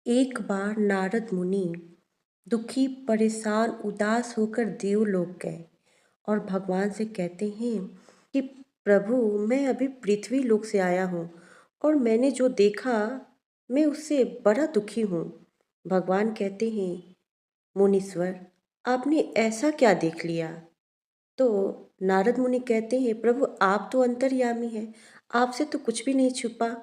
एक बार नारद मुनि दुखी, परेशान, उदास होकर देवलोक गए और भगवान से कहते हैं कि प्रभु, मैं अभी पृथ्वी लोक से आया हूँ और मैंने जो देखा मैं उससे बड़ा दुखी हूँ। भगवान कहते हैं, मुनीश्वर, आपने ऐसा क्या देख लिया? तो नारद मुनि कहते हैं, प्रभु आप तो अंतर्यामी हैं, आपसे तो कुछ भी नहीं छुपा,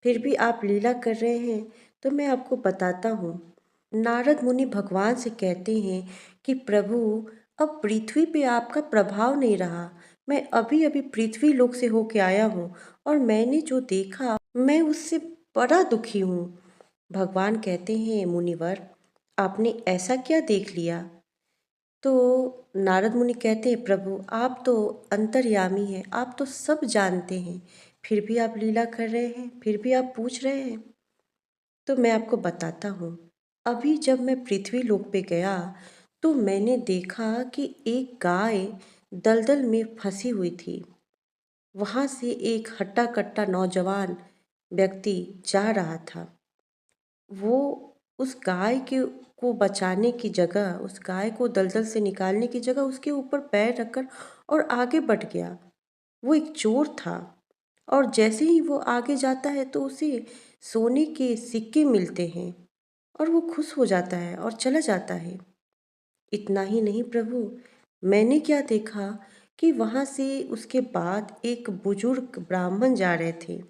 फिर भी आप लीला कर रहे हैं, तो मैं आपको बताता हूँ। नारद मुनि भगवान से कहते हैं कि प्रभु, अब पृथ्वी पे आपका प्रभाव नहीं रहा। मैं अभी अभी पृथ्वी लोक से होके आया हूँ और मैंने जो देखा मैं उससे बड़ा दुखी हूँ। भगवान कहते हैं, मुनिवर, आपने ऐसा क्या देख लिया? तो नारद मुनि कहते हैं, प्रभु आप तो अंतर्यामी हैं, आप तो सब जानते हैं, फिर भी आप लीला कर रहे हैं, फिर भी आप पूछ रहे हैं। तो मैं आपको बताता हूँ। अभी जब मैं पृथ्वी लोक पे गया तो मैंने देखा कि एक गाय दलदल में फंसी हुई थी। वहाँ से एक हट्टा कट्टा नौजवान व्यक्ति जा रहा था। वो उस गाय के को बचाने की जगह, उस गाय को दलदल से निकालने की जगह उसके ऊपर पैर रखकर और आगे बढ़ गया। वो एक चोर था और जैसे ही वो आगे जाता है तो उसे सोने के सिक्के मिलते हैं और वो खुश हो जाता है और चला जाता है। इतना ही नहीं प्रभु, मैंने क्या देखा कि वहाँ से उसके बाद एक बुजुर्ग ब्राह्मण जा रहे थे।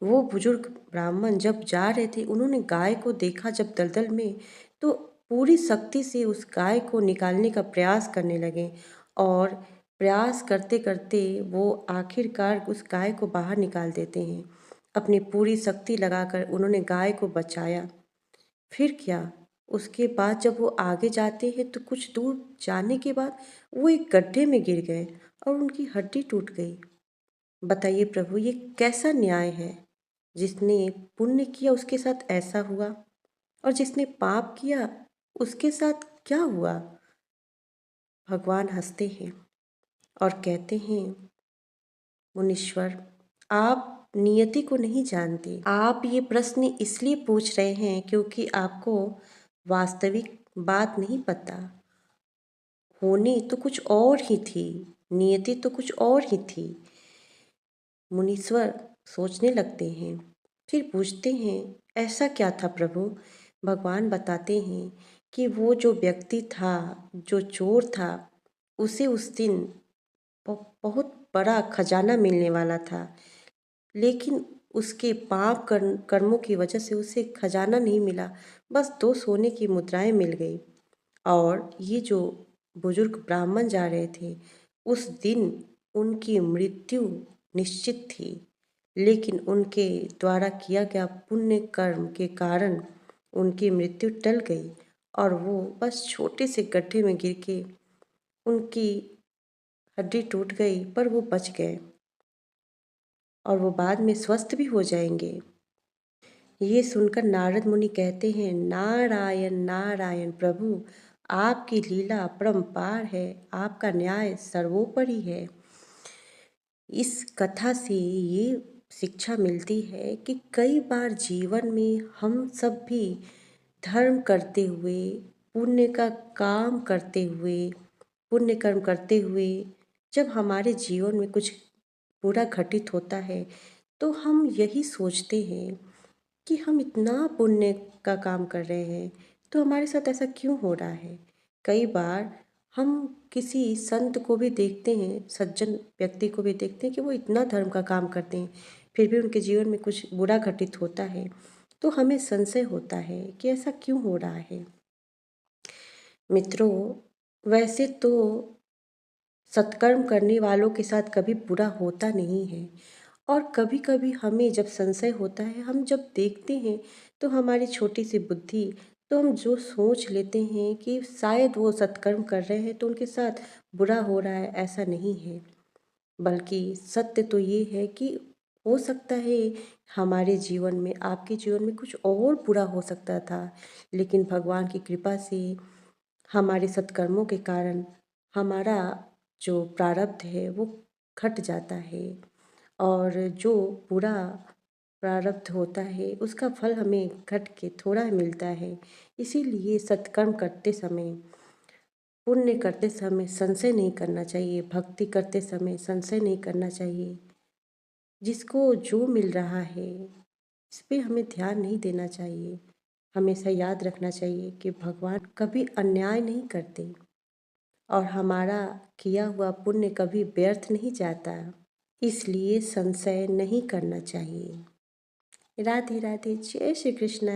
वो बुजुर्ग ब्राह्मण जब जा रहे थे, उन्होंने गाय को देखा जब दलदल में, तो पूरी शक्ति से उस गाय को निकालने का प्रयास करने लगे और प्रयास करते करते वो आखिरकार उस गाय को बाहर निकाल देते हैं। अपनी पूरी शक्ति लगाकर उन्होंने गाय को बचाया। फिर क्या, उसके बाद जब वो आगे जाते हैं तो कुछ दूर जाने के बाद वो एक गड्ढे में गिर गए और उनकी हड्डी टूट गई। बताइए प्रभु, ये कैसा न्याय है? जिसने पुण्य किया उसके साथ ऐसा हुआ और जिसने पाप किया उसके साथ क्या हुआ? भगवान हंसते हैं और कहते हैं, मुनीश्वर, आप नियति को नहीं जानते। आप ये प्रश्न इसलिए पूछ रहे हैं क्योंकि आपको वास्तविक बात नहीं पता। होनी तो कुछ और ही थी, नियति तो कुछ और ही थी। मुनीश्वर सोचने लगते हैं, फिर पूछते हैं, ऐसा क्या था प्रभु? भगवान बताते हैं कि वो जो व्यक्ति था, जो चोर था, उसे उस दिन बहुत बड़ा खजाना मिलने वाला था, लेकिन उसके पाप कर्मों की वजह से उसे खजाना नहीं मिला, बस 2 सोने की मुद्राएं मिल गई। और ये जो बुजुर्ग ब्राह्मण जा रहे थे, उस दिन उनकी मृत्यु निश्चित थी, लेकिन उनके द्वारा किया गया पुण्य कर्म के कारण उनकी मृत्यु टल गई और वो बस छोटे से गड्ढे में गिर के उनकी हड्डी टूट गई, पर वो बच गए और वो बाद में स्वस्थ भी हो जाएंगे। ये सुनकर नारद मुनि कहते हैं, नारायण नारायण प्रभु, आपकी लीला अपरंपार है, आपका न्याय सर्वोपरि है। इस कथा से ये शिक्षा मिलती है कि कई बार जीवन में हम सब भी धर्म करते हुए, पुण्य का काम करते हुए, पुण्य कर्म करते हुए, जब हमारे जीवन में कुछ बुरा घटित होता है तो हम यही सोचते हैं कि हम इतना पुण्य का काम कर रहे हैं तो हमारे साथ ऐसा क्यों हो रहा है। कई बार हम किसी संत को भी देखते हैं, सज्जन व्यक्ति को भी देखते हैं कि वो इतना धर्म का काम करते हैं, फिर भी उनके जीवन में कुछ बुरा घटित होता है, तो हमें संशय होता है कि ऐसा क्यों हो रहा है। मित्रों, वैसे तो सत्कर्म करने वालों के साथ कभी बुरा होता नहीं है और कभी कभी हमें जब संशय होता है, हम जब देखते हैं तो हमारी छोटी सी बुद्धि, तो हम जो सोच लेते हैं कि शायद वो सत्कर्म कर रहे हैं तो उनके साथ बुरा हो रहा है, ऐसा नहीं है। बल्कि सत्य तो ये है कि हो सकता है हमारे जीवन में, आपके जीवन में कुछ और बुरा हो सकता था, लेकिन भगवान की कृपा से हमारे सत्कर्मों के कारण हमारा जो प्रारब्ध है वो घट जाता है और जो बुरा प्रारब्ध होता है उसका फल हमें घट के थोड़ा मिलता है। इसीलिए सत्कर्म करते समय, पुण्य करते समय संशय नहीं करना चाहिए, भक्ति करते समय संशय नहीं करना चाहिए। जिसको जो मिल रहा है इस पे हमें ध्यान नहीं देना चाहिए। हमेशा याद रखना चाहिए कि भगवान कभी अन्याय नहीं करते और हमारा किया हुआ पुण्य कभी व्यर्थ नहीं जाता। इसलिए संशय नहीं करना चाहिए। राधे राधे, जय श्री कृष्ण।